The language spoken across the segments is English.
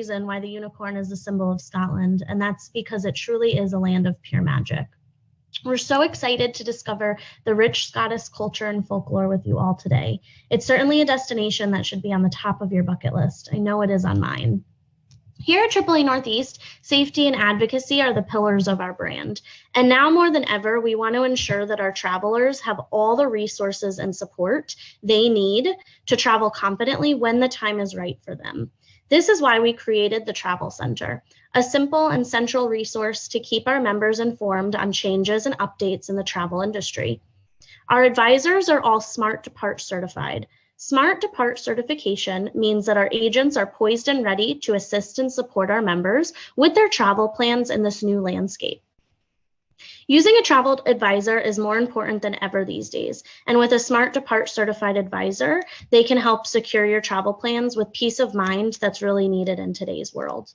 reason why the unicorn is the symbol of Scotland, and that's because it truly is a land of pure magic. We're so excited to discover the rich Scottish culture and folklore with you all today. It's certainly a destination that should be on the top of your bucket list. I know it is on mine. Here at AAA Northeast, safety and advocacy are the pillars of our brand. And now more than ever, we want to ensure that our travelers have all the resources and support they need to travel confidently when the time is right for them. This is why we created the Travel Center, a simple and central resource to keep our members informed on changes and updates in the travel industry. Our advisors are all Smart Depart certified. Smart Depart certification means that our agents are poised and ready to assist and support our members with their travel plans in this new landscape. Using a travel advisor is more important than ever these days, and with a Smart Depart certified advisor, they can help secure your travel plans with peace of mind that's really needed in today's world.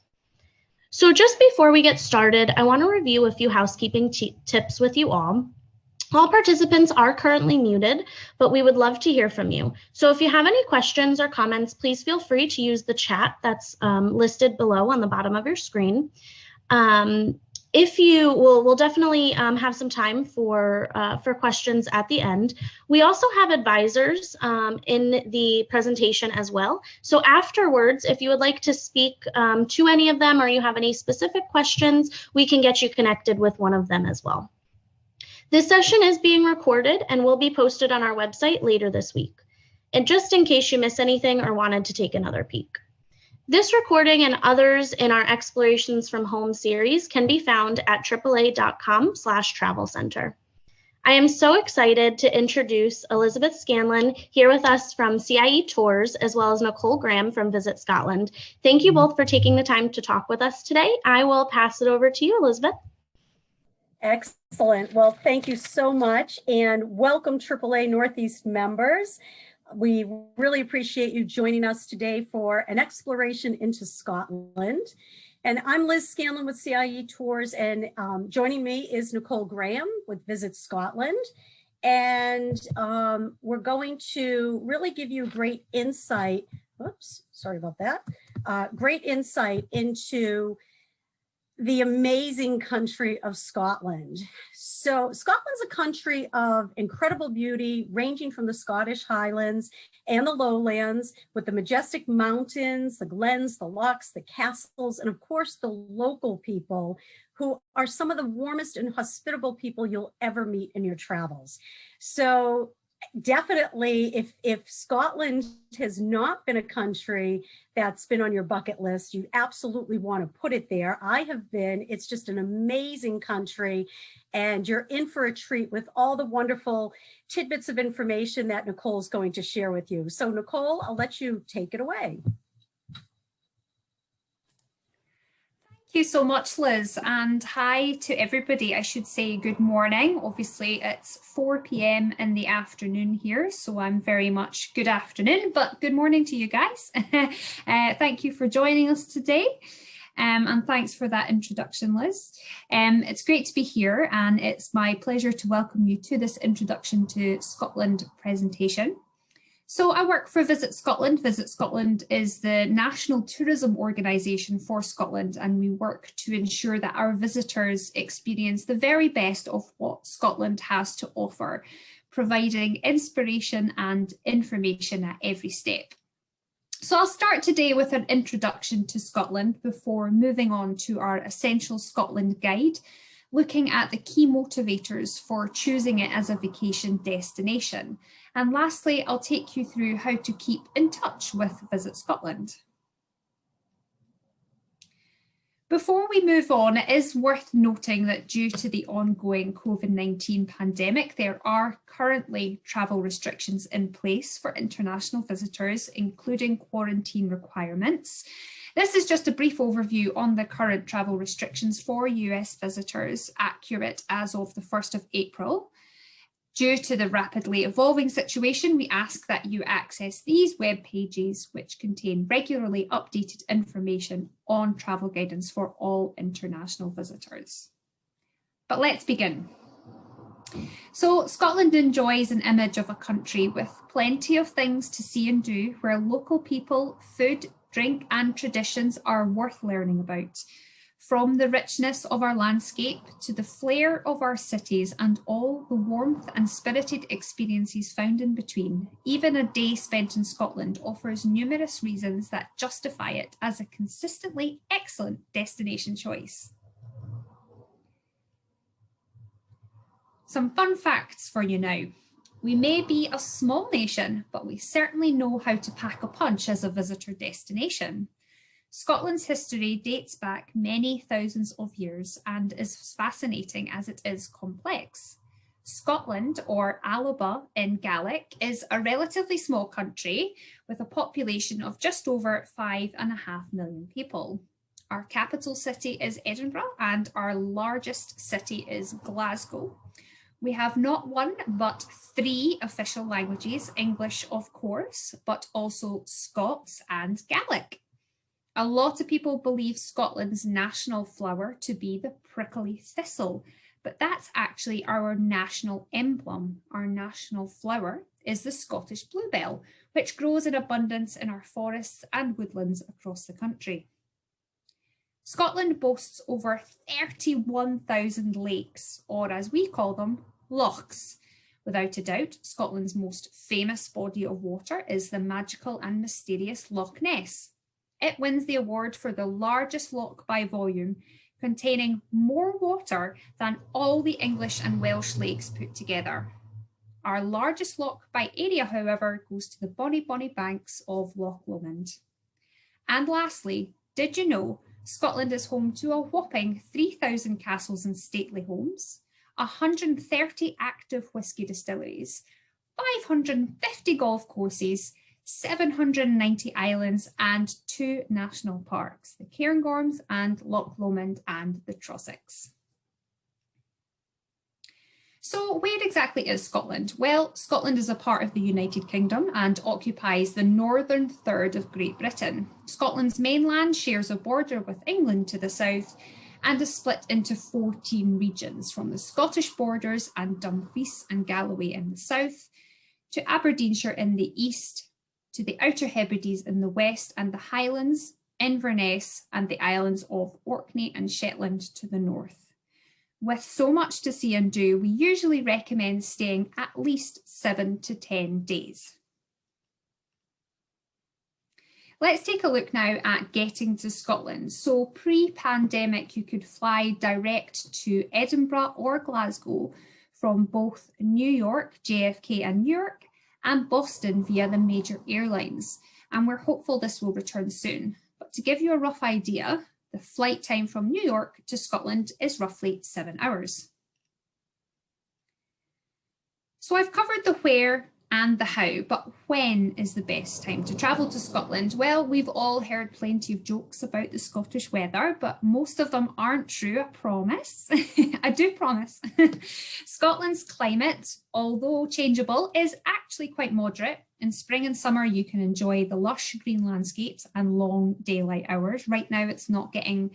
So just before we get started, I want to review a few housekeeping tips with you all. All participants are currently muted, but we would love to hear from you. So if you have any questions or comments, please feel free to use the chat that's listed below on the bottom of your screen. We'll definitely have some time for questions at the end. We also have advisors in the presentation as well. So afterwards, if you would like to speak to any of them or you have any specific questions, we can get you connected with one of them as well. This session is being recorded and will be posted on our website later this week. And just in case you miss anything or wanted to take another peek. This recording and others in our Explorations from Home series can be found at AAA.com/travel center. I am so excited to introduce Elizabeth Scanlon here with us from CIE Tours, as well as Nicole Graham from Visit Scotland. Thank you both for taking the time to talk with us today. I will pass it over to you, Elizabeth. Excellent. Well, thank you so much, and welcome AAA Northeast members. We really appreciate you joining us today for an exploration into Scotland. And I'm Liz Scanlon with CIE Tours, and joining me is Nicole Graham with Visit Scotland. And we're going to really give you great insight, great insight into the amazing country of Scotland. So Scotland's a country of incredible beauty, ranging from the Scottish Highlands and the lowlands, with the majestic mountains, the glens, the lochs, the castles, and of course the local people, who are some of the warmest and hospitable people you'll ever meet in your travels. So definitely, if Scotland has not been a country that's been on your bucket list, you absolutely want to put it there. I have been. It's just an amazing country, and you're in for a treat with all the wonderful tidbits of information that Nicole's going to share with you. So Nicole, I'll let you take it away. Thank you so much, Liz, and hi to everybody. I should say good morning. Obviously it's 4 p.m. in the afternoon here, so I'm very much good afternoon, but good morning to you guys. Thank you for joining us today, and thanks for that introduction, Liz. It's great to be here, and it's my pleasure to welcome you to this Introduction to Scotland presentation. So I work for Visit Scotland. Visit Scotland is the national tourism organisation for Scotland, and we work to ensure that our visitors experience the very best of what Scotland has to offer, providing inspiration and information at every step. So I'll start today with an introduction to Scotland before moving on to our Essential Scotland Guide, looking at the key motivators for choosing it as a vacation destination. And lastly, I'll take you through how to keep in touch with Visit Scotland. Before we move on, it is worth noting that due to the ongoing COVID-19 pandemic, there are currently travel restrictions in place for international visitors, including quarantine requirements. This is just a brief overview on the current travel restrictions for US visitors, accurate as of the 1st of April. Due to the rapidly evolving situation, we ask that you access these web pages, which contain regularly updated information on travel guidance for all international visitors. But let's begin. So Scotland enjoys an image of a country with plenty of things to see and do, where local people, food, drink and traditions are worth learning about. From the richness of our landscape to the flair of our cities and all the warmth and spirited experiences found in between, even a day spent in Scotland offers numerous reasons that justify it as a consistently excellent destination choice. Some fun facts for you now. We may be a small nation, but we certainly know how to pack a punch as a visitor destination. Scotland's history dates back many thousands of years and is fascinating as it is complex. Scotland, or Alba in Gaelic, is a relatively small country with a population of just over 5.5 million people. Our capital city is Edinburgh and our largest city is Glasgow. We have not one, but 3 official languages, English of course, but also Scots and Gaelic. A lot of people believe Scotland's national flower to be the prickly thistle, but that's actually our national emblem. Our national flower is the Scottish bluebell, which grows in abundance in our forests and woodlands across the country. Scotland boasts over 31,000 lakes, or as we call them, lochs. Without a doubt, Scotland's most famous body of water is the magical and mysterious Loch Ness. It wins the award for the largest loch by volume, containing more water than all the English and Welsh lakes put together. Our largest loch by area, however, goes to the bonny banks of Loch Lomond. And lastly, did you know Scotland is home to a whopping 3,000 castles and stately homes, 130 active whisky distilleries, 550 golf courses, 790 islands and 2 national parks, the Cairngorms and Loch Lomond and the Trossachs. So where exactly is Scotland? Well, Scotland is a part of the United Kingdom and occupies the northern third of Great Britain. Scotland's mainland shares a border with England to the south and is split into 14 regions, from the Scottish borders and Dumfries and Galloway in the south, to Aberdeenshire in the east, to the Outer Hebrides in the west, and the Highlands, Inverness and the islands of Orkney and Shetland to the north. With so much to see and do, we usually recommend staying at least 7 to 10 days. Let's take a look now at getting to Scotland. So pre-pandemic, you could fly direct to Edinburgh or Glasgow from both New York, JFK and Newark, and Boston via the major airlines. And we're hopeful this will return soon. But to give you a rough idea, the flight time from New York to Scotland is roughly 7 hours. So I've covered the where and the how, but when is the best time to travel to Scotland? Well, we've all heard plenty of jokes about the Scottish weather, but most of them aren't true, I promise. I do promise. Scotland's climate, although changeable, is actually quite moderate. In spring and summer, you can enjoy the lush green landscapes and long daylight hours. Right now, it's not getting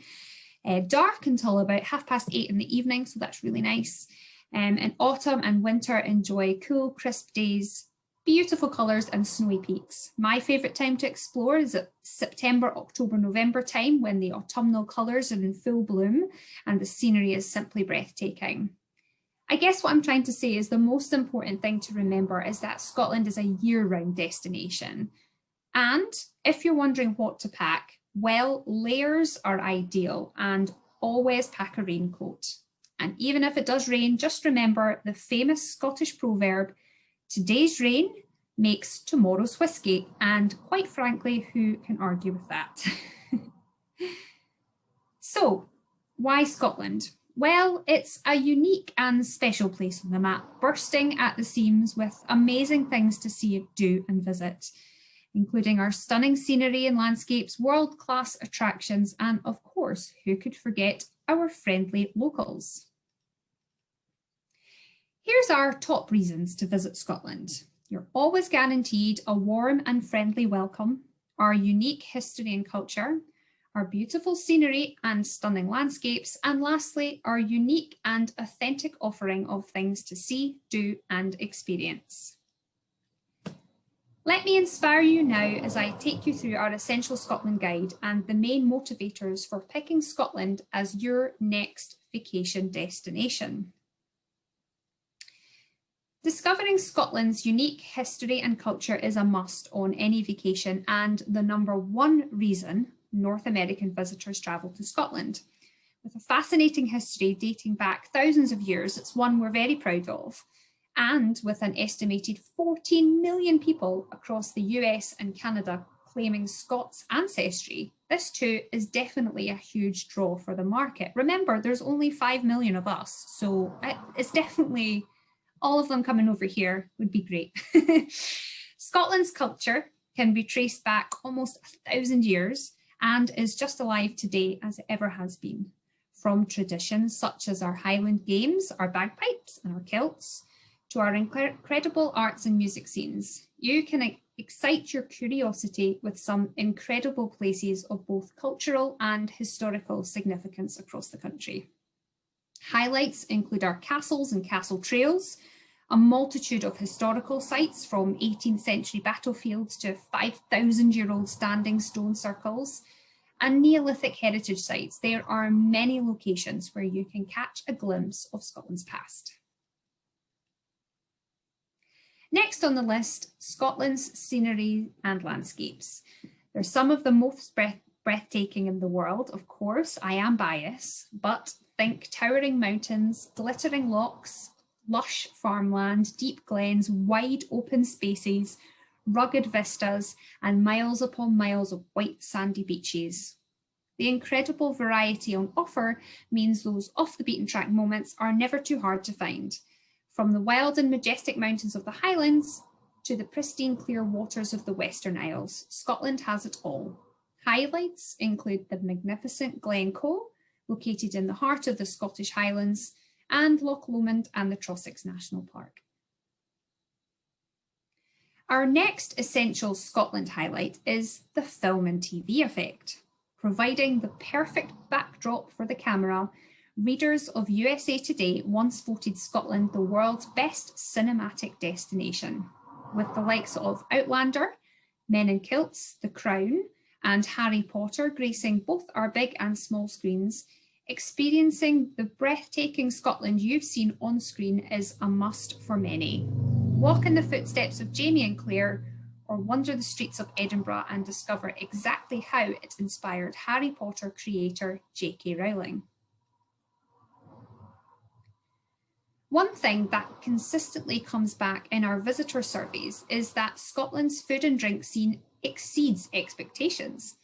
dark until about 8:30 in the evening, so that's really nice. In autumn and winter, enjoy cool, crisp days, beautiful colours and snowy peaks. My favourite time to explore is at September, October, November time, when the autumnal colours are in full bloom and the scenery is simply breathtaking. I guess what I'm trying to say is the most important thing to remember is that Scotland is a year-round destination. And if you're wondering what to pack, well, layers are ideal, and always pack a raincoat. And even if it does rain, just remember the famous Scottish proverb, today's rain makes tomorrow's whisky. And quite frankly, who can argue with that? So, why Scotland? Well, it's a unique and special place on the map, bursting at the seams with amazing things to see, do and visit, including our stunning scenery and landscapes, world-class attractions, and of course, who could forget our friendly locals. Here's our top reasons to visit Scotland. You're always guaranteed a warm and friendly welcome, our unique history and culture, our beautiful scenery and stunning landscapes, and lastly, our unique and authentic offering of things to see, do and experience. Let me inspire you now as I take you through our Essential Scotland Guide and the main motivators for picking Scotland as your next vacation destination. Discovering Scotland's unique history and culture is a must on any vacation and the #1 reason North American visitors travel to Scotland. With a fascinating history dating back thousands of years, it's one we're very proud of. And with an estimated 14 million people across the US and Canada claiming Scots ancestry, this too is definitely a huge draw for the market. Remember, there's only 5 million of us, so it's definitely all of them coming over here would be great. Scotland's culture can be traced back almost 1,000 years and is just alive today as it ever has been. From traditions such as our Highland games, our bagpipes and our kilts, to our incredible arts and music scenes, you can excite your curiosity with some incredible places of both cultural and historical significance across the country. Highlights include our castles and castle trails, a multitude of historical sites from 18th century battlefields to 5,000-year-old standing stone circles, and Neolithic heritage sites. There are many locations where you can catch a glimpse of Scotland's past. Next on the list, Scotland's scenery and landscapes. They're some of the most breathtaking in the world, of course. I am biased, but think towering mountains, glittering lochs, lush farmland, deep glens, wide open spaces, rugged vistas, and miles upon miles of white sandy beaches. The incredible variety on offer means those off the beaten track moments are never too hard to find. From the wild and majestic mountains of the Highlands to the pristine clear waters of the Western Isles, Scotland has it all. Highlights include the magnificent Glencoe, located in the heart of the Scottish Highlands, and Loch Lomond and the Trossachs National Park. Our next essential Scotland highlight is the film and TV effect. Providing the perfect backdrop for the camera, readers of USA Today once voted Scotland the world's best cinematic destination, with the likes of Outlander, Men in Kilts, The Crown, and Harry Potter gracing both our big and small screens. Experiencing the breathtaking Scotland you've seen on screen is a must for many. Walk in the footsteps of Jamie and Claire, or wander the streets of Edinburgh and discover exactly how it inspired Harry Potter creator J.K. Rowling. One thing that consistently comes back in our visitor surveys is that Scotland's food and drink scene exceeds expectations,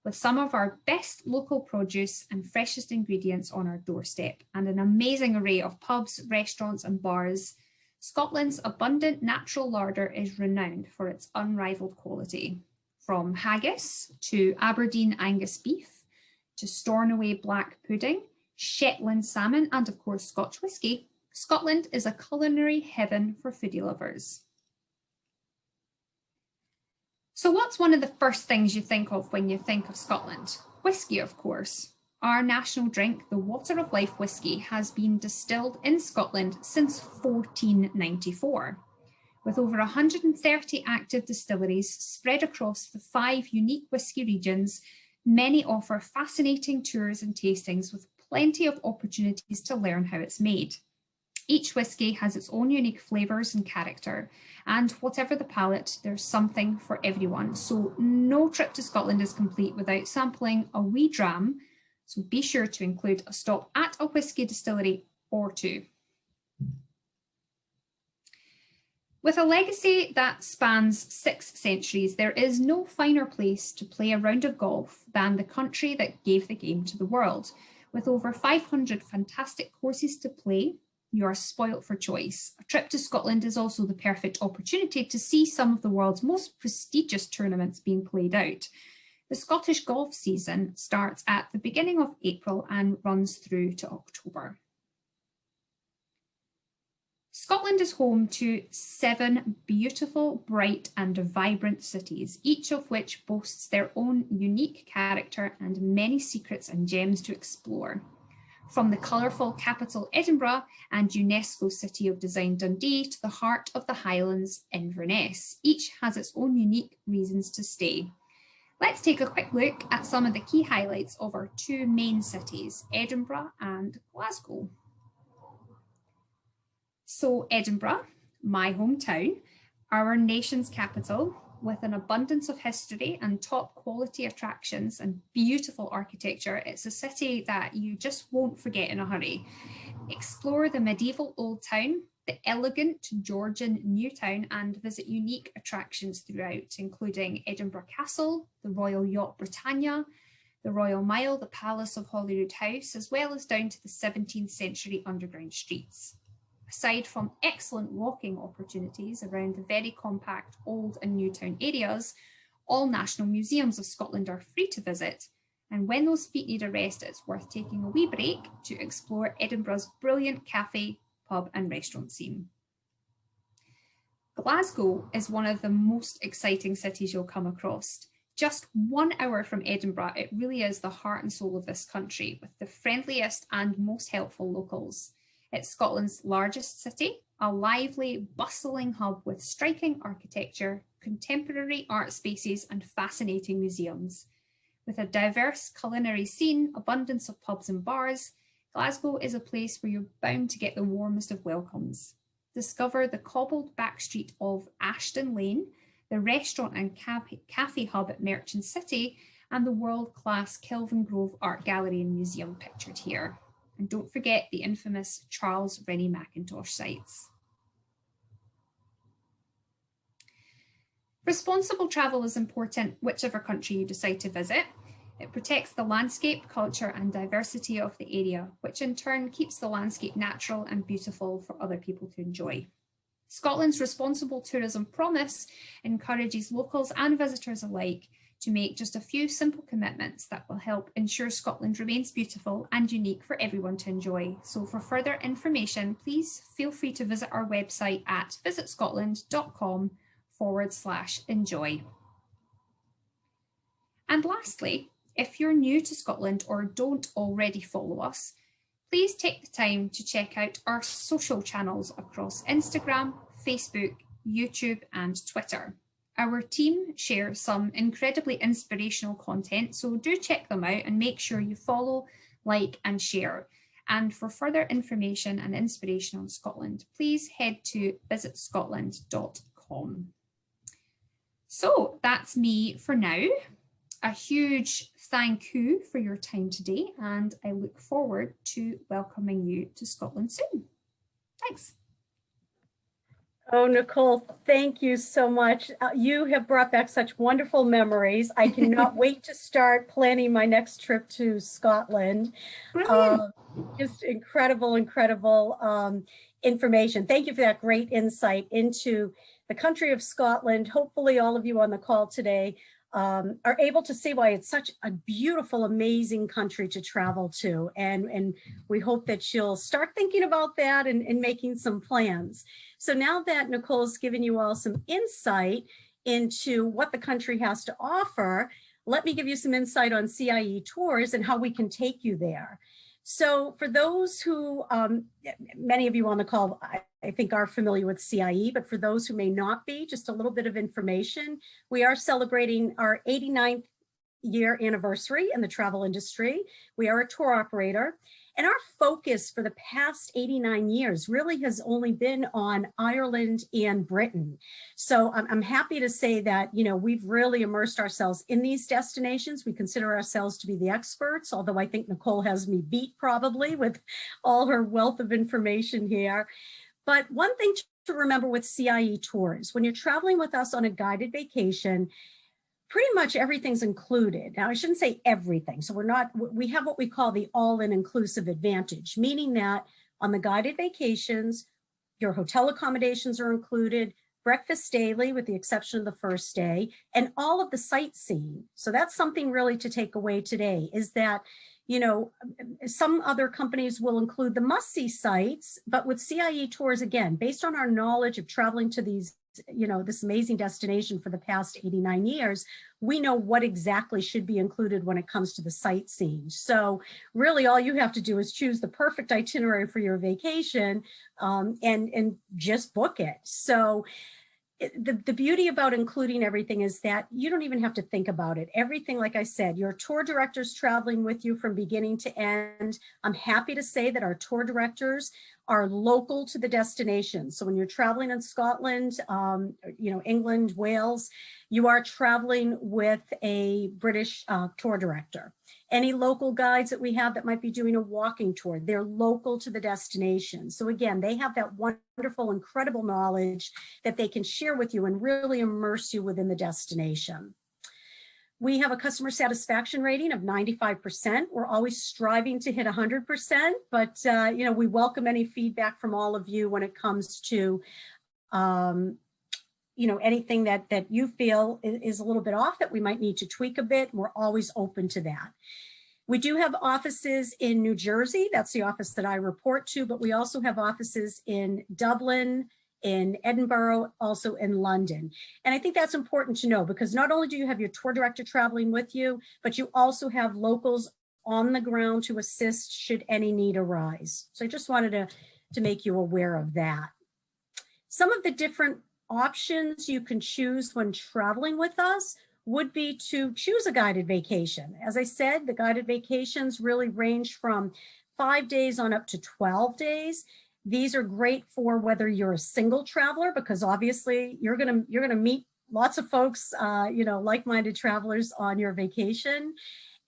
with some of our best local produce and freshest ingredients on our doorstep and an amazing array of pubs, restaurants and bars. Scotland's abundant natural larder is renowned for its unrivaled quality. From haggis to Aberdeen Angus beef to Stornoway black pudding, Shetland salmon and of course Scotch whisky, Scotland is a culinary heaven for foodie lovers. So what's one of the first things you think of when you think of Scotland? Whisky, of course. Our national drink, the Water of Life whisky, has been distilled in Scotland since 1494. With over 130 active distilleries spread across the 5 unique whisky regions, many offer fascinating tours and tastings with plenty of opportunities to learn how it's made. Each whisky has its own unique flavours and character, and whatever the palate, there's something for everyone. So no trip to Scotland is complete without sampling a wee dram, so be sure to include a stop at a whisky distillery or two. With a legacy that spans 6 centuries, there is no finer place to play a round of golf than the country that gave the game to the world. With over 500 fantastic courses to play, you are spoilt for choice. A trip to Scotland is also the perfect opportunity to see some of the world's most prestigious tournaments being played out. The Scottish golf season starts at the beginning of April and runs through to October. Scotland is home to 7 beautiful, bright and vibrant cities, each of which boasts their own unique character and many secrets and gems to explore. From the colourful capital Edinburgh and UNESCO City of Design Dundee to the heart of the Highlands Inverness, each has its own unique reasons to stay. Let's take a quick look at some of the key highlights of our two main cities, Edinburgh and Glasgow. So Edinburgh, my hometown, our nation's capital, with an abundance of history and top quality attractions and beautiful architecture, it's a city that you just won't forget in a hurry. Explore the medieval Old Town, the elegant Georgian New Town, and visit unique attractions throughout, including Edinburgh Castle, the Royal Yacht Britannia, the Royal Mile, the Palace of Holyrood House, as well as down to the 17th century underground streets. Aside from excellent walking opportunities around the very compact Old and New Town areas, all national museums of Scotland are free to visit. And when those feet need a rest, it's worth taking a wee break to explore Edinburgh's brilliant cafe, pub and restaurant scene. Glasgow is one of the most exciting cities you'll come across. Just 1 hour from Edinburgh, it really is the heart and soul of this country, with the friendliest and most helpful locals. It's Scotland's largest city, a lively, bustling hub with striking architecture, contemporary art spaces and fascinating museums. With a diverse culinary scene, abundance of pubs and bars, Glasgow is a place where you're bound to get the warmest of welcomes. Discover the cobbled back street of Ashton Lane, the restaurant and cafe hub at Merchant City, and the world-class Kelvin Grove Art Gallery and Museum pictured here. And don't forget the infamous Charles Rennie Mackintosh sites. Responsible travel is important whichever country you decide to visit. It protects the landscape, culture and diversity of the area, which in turn keeps the landscape natural and beautiful for other people to enjoy. Scotland's responsible tourism promise encourages locals and visitors alike to make just a few simple commitments that will help ensure Scotland remains beautiful and unique for everyone to enjoy. So for further information, please feel free to visit our website at visitscotland.com/enjoy. And lastly, if you're new to Scotland or don't already follow us, please take the time to check out our social channels across Instagram, Facebook, YouTube and Twitter. Our team shares some incredibly inspirational content, so do check them out and make sure you follow, like and share. And for further information and inspiration on Scotland, please head to visitscotland.com. So that's me for now. A huge thank you for your time today, and I look forward to welcoming you to Scotland soon. Thanks. Oh, Nicole, thank you so much. You have brought back such wonderful memories. I cannot wait to start planning my next trip to Scotland. Just incredible, incredible information. Thank you for that great insight into the country of Scotland. Hopefully all of you on the call today are able to see why it's such a beautiful, amazing country to travel to. And we hope that you'll start thinking about that and making some plans. So now that Nicole's given you all some insight into what the country has to offer, let me give you some insight on CIE tours and how we can take you there. So for those who, many of you on the call, I think are familiar with CIE, but for those who may not be, just a little bit of information. We are celebrating our 89th year anniversary in the travel industry. We are a tour operator, and our focus for the past 89 years really has only been on Ireland and Britain. So I'm happy to say that, you know, we've really immersed ourselves in these destinations. We consider ourselves to be the experts, although I think Nicole has me beat probably with all her wealth of information here. But one thing to remember with CIE tours, when you're traveling with us on a guided vacation, pretty much everything's included. Now, I shouldn't say everything. So we have what we call the all-in inclusive advantage, meaning that on the guided vacations, your hotel accommodations are included, breakfast daily with the exception of the first day, and all of the sightseeing. So that's something really to take away today, is that, you know, some other companies will include the must-see sites, but with CIE tours, again, based on our knowledge of traveling to these you know, this amazing destination for the past 89 years, we know what exactly should be included when it comes to the sightseeing. So really all you have to do is choose the perfect itinerary for your vacation, and just book it. So the beauty about including everything is that you don't even have to think about it. Everything, like I said, your tour director's traveling with you from beginning to end. I'm happy to say that our tour directors are local to the destination. So when you're traveling in Scotland, you know, England, Wales, you are traveling with a British tour director. Any local guides that we have that might be doing a walking tour, they're local to the destination. So again, they have that wonderful, incredible knowledge that they can share with you and really immerse you within the destination. We have a customer satisfaction rating of 95%. We're always striving to hit 100%, but you know, we welcome any feedback from all of you when it comes to you know, anything that you feel is a little bit off that we might need to tweak a bit. We're always open to that. We do have offices in New Jersey. That's the office that I report to, but we also have offices in Dublin, in Edinburgh, also in London. And I think that's important to know, because not only do you have your tour director traveling with you, but you also have locals on the ground to assist should any need arise. So I just wanted to make you aware of that. Some of the different options you can choose when traveling with us would be to choose a guided vacation. As I said, the guided vacations really range from 5 days on up to 12 days. These are great for whether you're a single traveler, because obviously you're gonna meet lots of folks, you know, like-minded travelers on your vacation.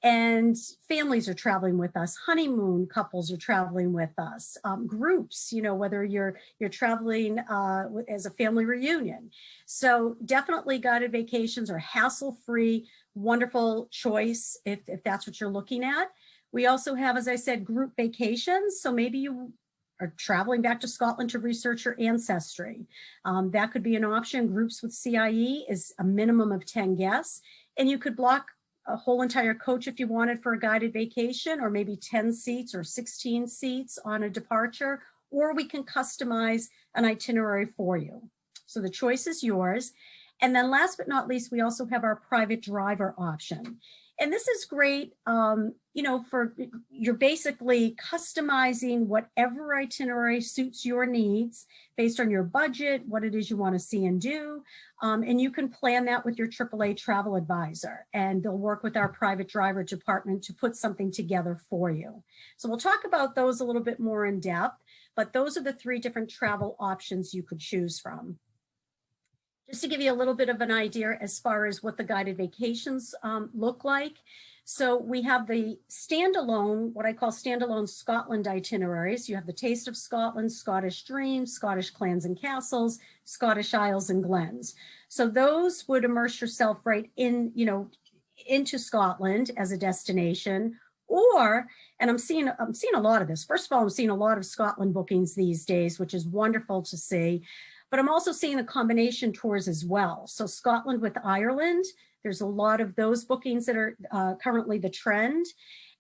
And families are traveling with us, honeymoon couples are traveling with us, groups, you know, whether you're traveling as a family reunion. So definitely guided vacations are hassle-free, wonderful choice if that's what you're looking at. We also have, as I said, group vacations. So maybe you are traveling back to Scotland to research your ancestry. That could be an option. Groups with CIE is a minimum of 10 guests, and you could block a whole entire coach if you wanted for a guided vacation, or maybe 10 seats or 16 seats on a departure, or we can customize an itinerary for you. So the choice is yours. And then last but not least, we also have our private driver option. And this is great, you know, for you're basically customizing whatever itinerary suits your needs based on your budget, what it is you want to see and do. And you can plan that with your AAA travel advisor, and they'll work with our private driver department to put something together for you. So we'll talk about those a little bit more in depth, but those are the 3 different travel options you could choose from. Just to give you a little bit of an idea as far as what the guided vacations look like. So we have the standalone, what I call standalone Scotland itineraries. You have the Taste of Scotland, Scottish Dreams, Scottish Clans and Castles, Scottish Isles and Glens. So those would immerse yourself right in, you know, into Scotland as a destination. Or, and I'm seeing a lot of this. First of all, I'm seeing a lot of Scotland bookings these days, which is wonderful to see. But I'm also seeing the combination tours as well. So Scotland with Ireland, there's a lot of those bookings that are currently the trend.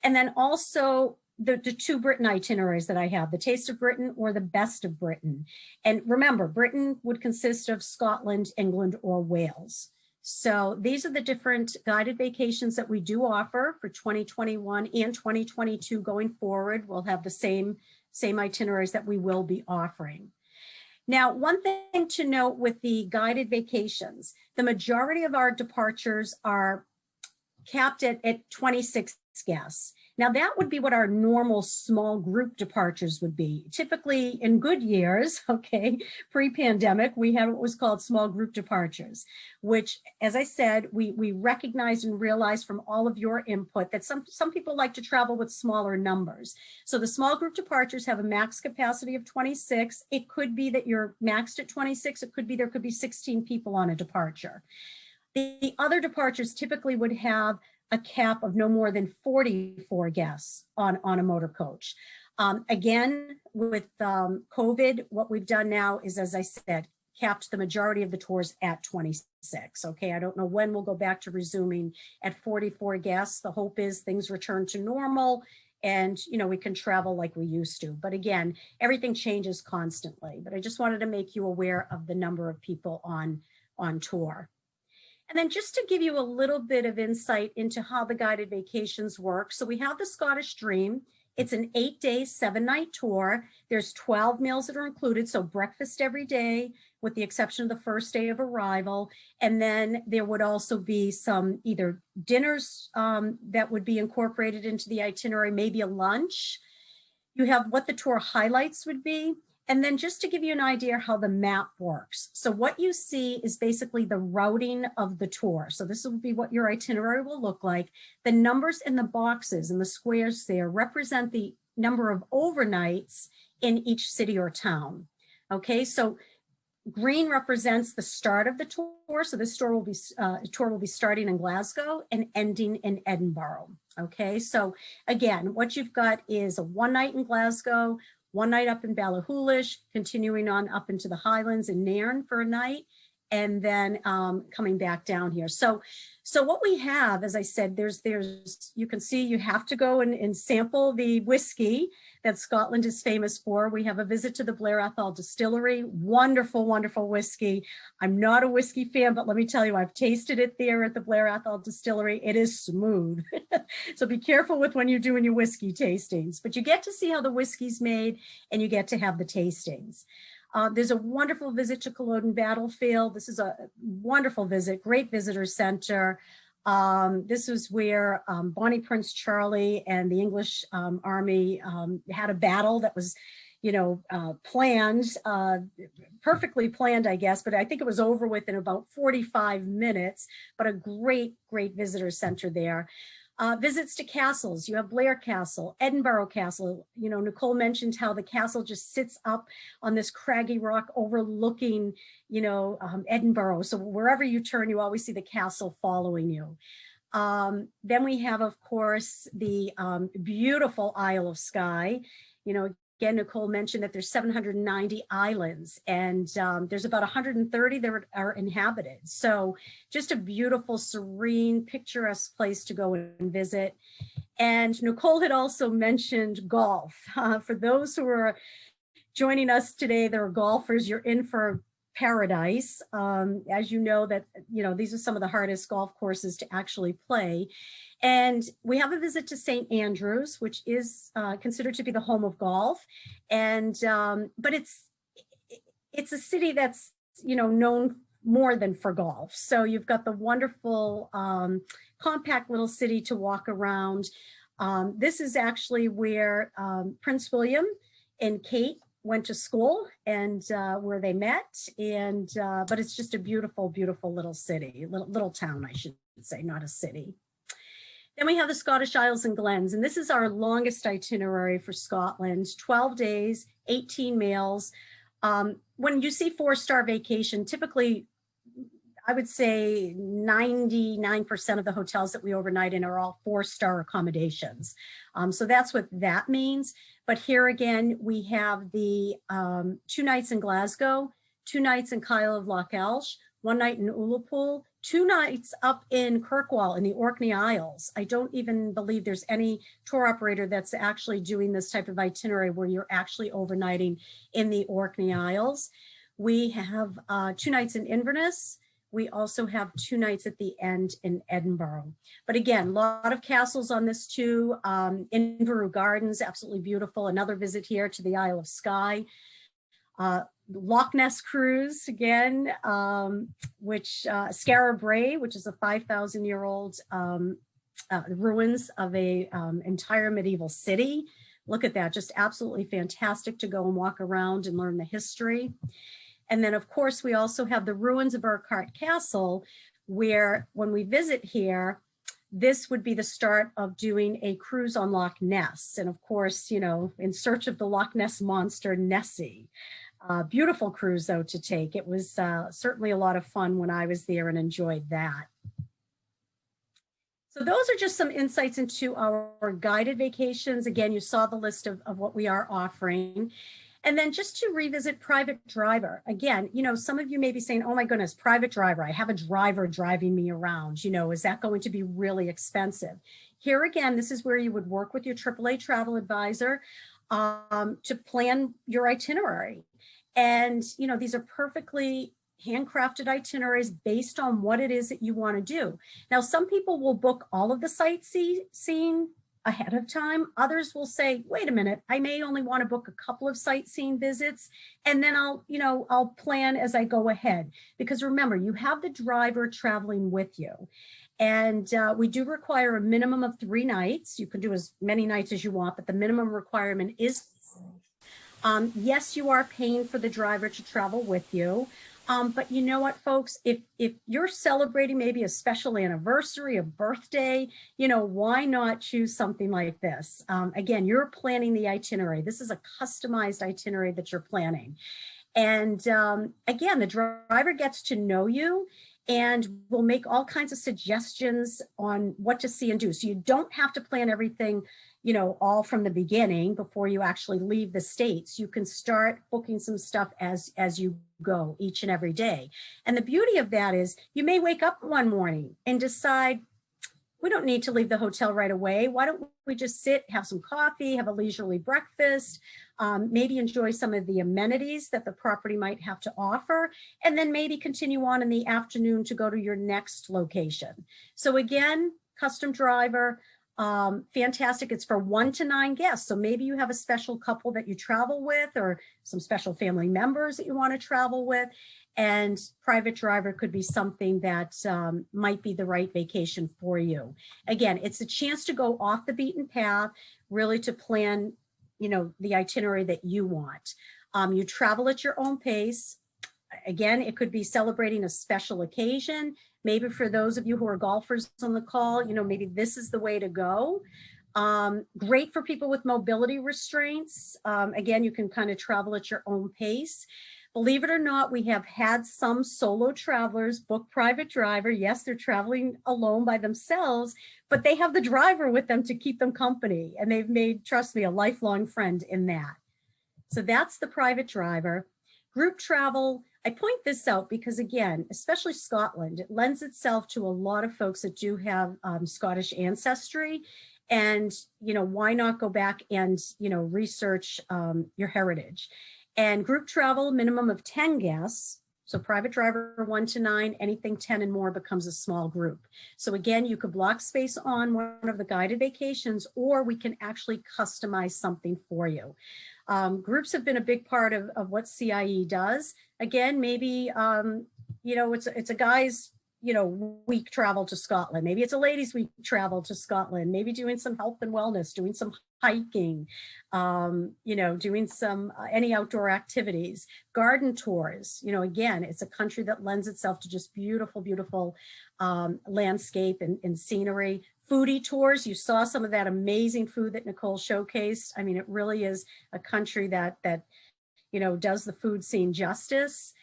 And then also the 2 Britain itineraries that I have, the Taste of Britain or the Best of Britain. And remember, Britain would consist of Scotland, England, or Wales. So these are the different guided vacations that we do offer for 2021 and 2022 going forward. We'll have the same itineraries that we will be offering. Now, one thing to note with the guided vacations, the majority of our departures are capped at 26 guests. Now, that would be what our normal small group departures would be. Typically, in good years, okay, pre-pandemic, we had what was called small group departures, which, as I said, we recognized and realized from all of your input that some people like to travel with smaller numbers. So the small group departures have a max capacity of 26. It could be that you're maxed at 26. It could be there could be 16 people on a departure. The other departures typically would have a cap of no more than 44 guests on a motor coach. Again, with COVID, what we've done now is, as I said, capped the majority of the tours at 26. Okay, I don't know when we'll go back to resuming at 44 guests. The hope is things return to normal and, you know, we can travel like we used to. But again, everything changes constantly. But I just wanted to make you aware of the number of people on tour. And then just to give you a little bit of insight into how the guided vacations work. So we have the Scottish Dream. It's an 8-day, 7-night tour. There's 12 meals that are included, so breakfast every day, with the exception of the first day of arrival. And then there would also be some either dinners that would be incorporated into the itinerary, maybe a lunch. You have what the tour highlights would be. And then just to give you an idea how the map works. So what you see is basically the routing of the tour. So this will be what your itinerary will look like. The numbers in the boxes and the squares there represent the number of overnights in each city or town. Okay, so green represents the start of the tour. So this tour will be starting in Glasgow and ending in Edinburgh. Okay, so again, what you've got is a 1 night in Glasgow, 1 night up in Ballachulish, continuing on up into the Highlands and Nairn for a night, and then coming back down here. So what we have, as I said, you can see you have to go and sample the whiskey that Scotland is famous for. We have a visit to the Blair Athol Distillery. Wonderful, wonderful whiskey. I'm not a whiskey fan, but let me tell you, I've tasted it there at the Blair Athol Distillery. It is smooth. So be careful with when you're doing your whiskey tastings, but you get to see how the whiskey's made and you get to have the tastings. There's a wonderful visit to Culloden Battlefield. This is a wonderful visit, great visitor center. This is where Bonnie Prince Charlie and the English army had a battle that was, planned, perfectly planned, I guess, but I think it was over with in about 45 minutes, but a great, great visitor center there. Visits to castles. You have Blair Castle, Edinburgh Castle. Nicole mentioned how the castle just sits up on this craggy rock overlooking, Edinburgh. So wherever you turn, you always see the castle following you. Then we have, of course, the beautiful Isle of Skye. Again, Nicole mentioned that there's 790 islands and there's about 130 that are inhabited. So just a beautiful, serene, picturesque place to go and visit. And Nicole had also mentioned golf. For those who are joining us today, that are golfers, you're in for paradise. As you know, these are some of the hardest golf courses to actually play. And we have a visit to St. Andrews, which is considered to be the home of golf. And but it's a city that's known more than for golf. So you've got the wonderful compact little city to walk around. This is actually where Prince William and Kate went to school and where they met. And but it's just a beautiful, beautiful little city, little town, I should say, not a city. Then we have the Scottish Isles and Glens, and this is our longest itinerary for Scotland, 12 days, 18 meals. When you see 4-star vacation, typically, I would say 99% of the hotels that we overnight in are all 4-star accommodations. So that's what that means. But here again, we have the 2 nights in Glasgow, 2 nights in Kyle of Loch Elsh, 1 night in Ullapool, 2 nights up in Kirkwall in the Orkney Isles. I don't even believe there's any tour operator that's actually doing this type of itinerary where you're actually overnighting in the Orkney Isles. We have 2 nights in Inverness. We also have 2 nights at the end in Edinburgh. But again, a lot of castles on this too. Inverurie Gardens, absolutely beautiful. Another visit here to the Isle of Skye. Loch Ness cruise again, which Skara Brae, which is a 5,000-year-old ruins of a entire medieval city. Look at that, just absolutely fantastic to go and walk around and learn the history. And then of course, we also have the ruins of Urquhart Castle, where when we visit here, this would be the start of doing a cruise on Loch Ness. And of course, in search of the Loch Ness monster, Nessie. Beautiful cruise though to take. It was certainly a lot of fun when I was there and enjoyed that. So those are just some insights into our guided vacations. Again, you saw the list of what we are offering. And then just to revisit private driver, again, you know, some of you may be saying, oh my goodness, private driver, I have a driver driving me around, you know, is that going to be really expensive? Here again, this is where you would work with your AAA travel advisor to plan your itinerary. And, you know, these are perfectly handcrafted itineraries based on what it is that you want to do. Now, some people will book all of the sightseeing ahead of time. Others will say, wait a minute, I may only want to book a couple of sightseeing visits, and then I'll plan as I go ahead. Because remember, you have the driver traveling with you. And we do require a minimum of 3 nights. You can do as many nights as you want, but the minimum requirement is, yes, you are paying for the driver to travel with you. But you know what, folks, if you're celebrating maybe a special anniversary, a birthday, you know, why not choose something like this? Again, you're planning the itinerary. This is a customized itinerary that you're planning. And again, the driver gets to know you and will make all kinds of suggestions on what to see and do. So you don't have to plan everything, you know, all from the beginning before you actually leave the States. You can start booking some stuff as you go each and every day. And the beauty of that is you may wake up one morning and decide, we don't need to leave the hotel right away. Why don't we just sit, have some coffee, have a leisurely breakfast, maybe enjoy some of the amenities that the property might have to offer, and then maybe continue on in the afternoon to go to your next location. So again, custom driver, fantastic. It's for 1 to 9 guests. So maybe you have a special couple that you travel with, or some special family members that you want to travel with. And private driver could be something that might be the right vacation for you. Again, it's a chance to go off the beaten path, really to plan, you know, the itinerary that you want. You travel at your own pace. Again, it could be celebrating a special occasion. Maybe for those of you who are golfers on the call, you know, maybe this is the way to go. Great for people with mobility restraints. Again, you can kind of travel at your own pace. Believe it or not, we have had some solo travelers book private driver. Yes, they're traveling alone by themselves, but they have the driver with them to keep them company. And they've made, trust me, a lifelong friend in that. So that's the private driver. Group travel, I point this out because, again, especially Scotland, it lends itself to a lot of folks that do have Scottish ancestry. And, you know, why not go back and, you know, research your heritage? And group travel, minimum of 10 guests. So private driver 1 to 9, anything 10 and more becomes a small group. So again, you could block space on one of the guided vacations, or we can actually customize something for you. Groups have been a big part of what CIE does. Again, maybe, you know, it's a guy's, you know, week travel to Scotland. Maybe it's a ladies' week travel to Scotland, maybe doing some health and wellness, doing some hiking, you know, doing some, any outdoor activities, garden tours. You know, again, it's a country that lends itself to just beautiful, beautiful landscape and scenery. Foodie tours, you saw some of that amazing food that Nicole showcased. I mean, it really is a country that you know, does the food scene justice.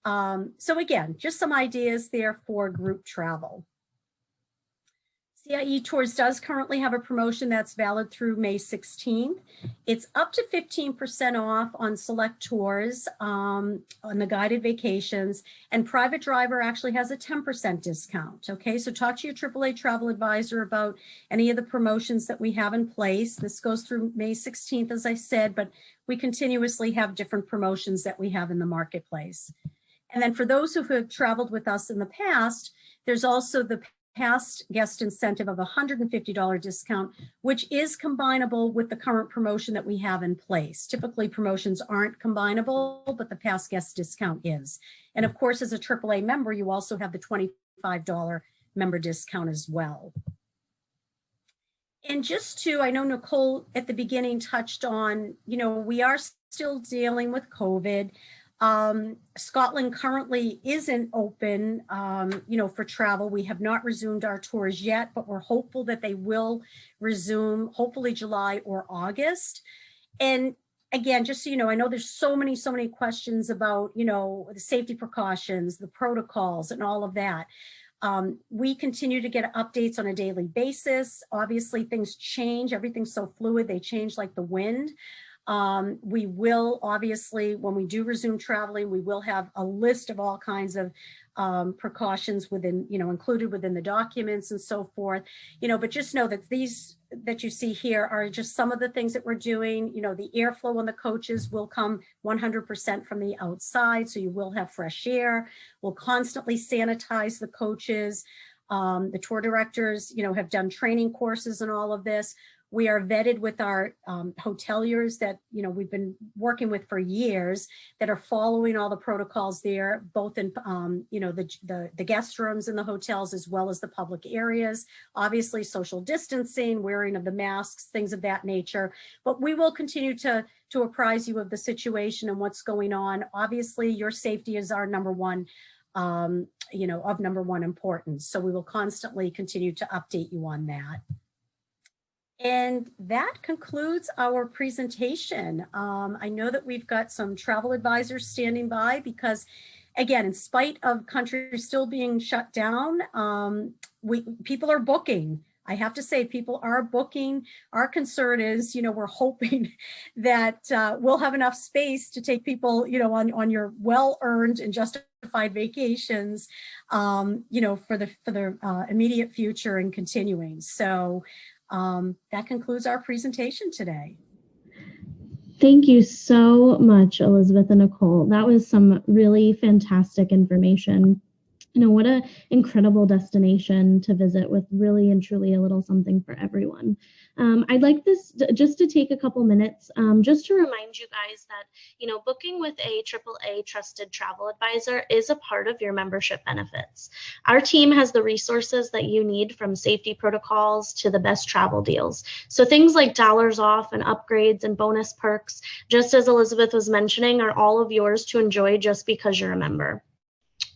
So again, just some ideas there for group travel. CIE Tours does currently have a promotion that's valid through May 16th. It's up to 15% off on select tours on the guided vacations, and private driver actually has a 10% discount. Okay, so talk to your AAA travel advisor about any of the promotions that we have in place. This goes through May 16th, as I said, but we continuously have different promotions that we have in the marketplace. And then for those who have traveled with us in the past, there's also the past guest incentive of $150 discount, which is combinable with the current promotion that we have in place. Typically promotions aren't combinable, but the past guest discount is. And of course, as a AAA member, you also have the $25 member discount as well. And just to, I know Nicole at the beginning touched on, you know, we are still dealing with COVID. Scotland currently isn't open, you know, for travel. We have not resumed our tours yet, but we're hopeful that they will resume, hopefully July or August. And again, just so you know, I know there's so many questions about, you know, the safety precautions, the protocols and all of that. We continue to get updates on a daily basis. Obviously things change, everything's so fluid, they change like the wind. We will obviously, when we do resume traveling, we will have a list of all kinds of precautions within, included within the documents and so forth, but just know that these that you see here are just some of the things that we're doing. The airflow on the coaches will come 100% from the outside, so you will have fresh air. We'll constantly sanitize the coaches. The tour directors, have done training courses and all of this. We are vetted with our hoteliers that, we've been working with for years that are following all the protocols there, both in, the guest rooms in the hotels as well as the public areas. Obviously, social distancing, wearing of the masks, things of that nature. But we will continue to apprise you of the situation and what's going on. Obviously, your safety is our number one, of number one importance. So we will constantly continue to update you on that. And that concludes our presentation. I know that we've got some travel advisors standing by because, again, in spite of countries still being shut down, people are booking. I have to say, people are booking. Our concern is, we're hoping that we'll have enough space to take people, on your well-earned and justified vacations, for the immediate future and continuing. So that concludes our presentation today. Thank you so much, Elizabeth and Nicole. That was some really fantastic information. What an incredible destination to visit with really and truly a little something for everyone. I'd like this just to take a couple minutes just to remind you guys that, booking with a AAA trusted travel advisor is a part of your membership benefits. Our team has the resources that you need, from safety protocols to the best travel deals. So things like dollars off and upgrades and bonus perks, just as Elizabeth was mentioning, are all of yours to enjoy just because you're a member.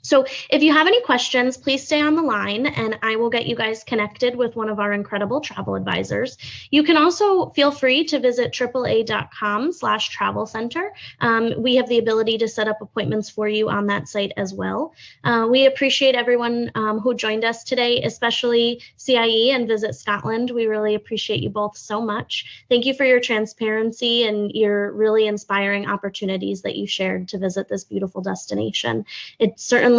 So if you have any questions, please stay on the line and I will get you guys connected with one of our incredible travel advisors. You can also feel free to visit AAA.com/travel center. We have the ability to set up appointments for you on that site as well. We appreciate everyone who joined us today, especially CIE and Visit Scotland. We really appreciate you both so much. Thank you for your transparency and your really inspiring opportunities that you shared to visit this beautiful destination. It certainly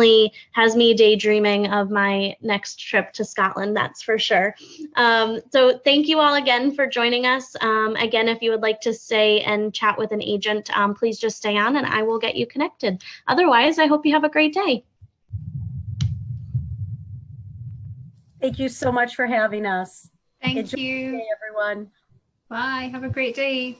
has me daydreaming of my next trip to Scotland, that's for sure. So thank you all again for joining us. Again, if you would like to stay and chat with an agent, please just stay on and I will get you connected. Otherwise, I hope you have a great day. Thank you so much for having us. Thank Enjoy you. the day, everyone. Bye. Have a great day.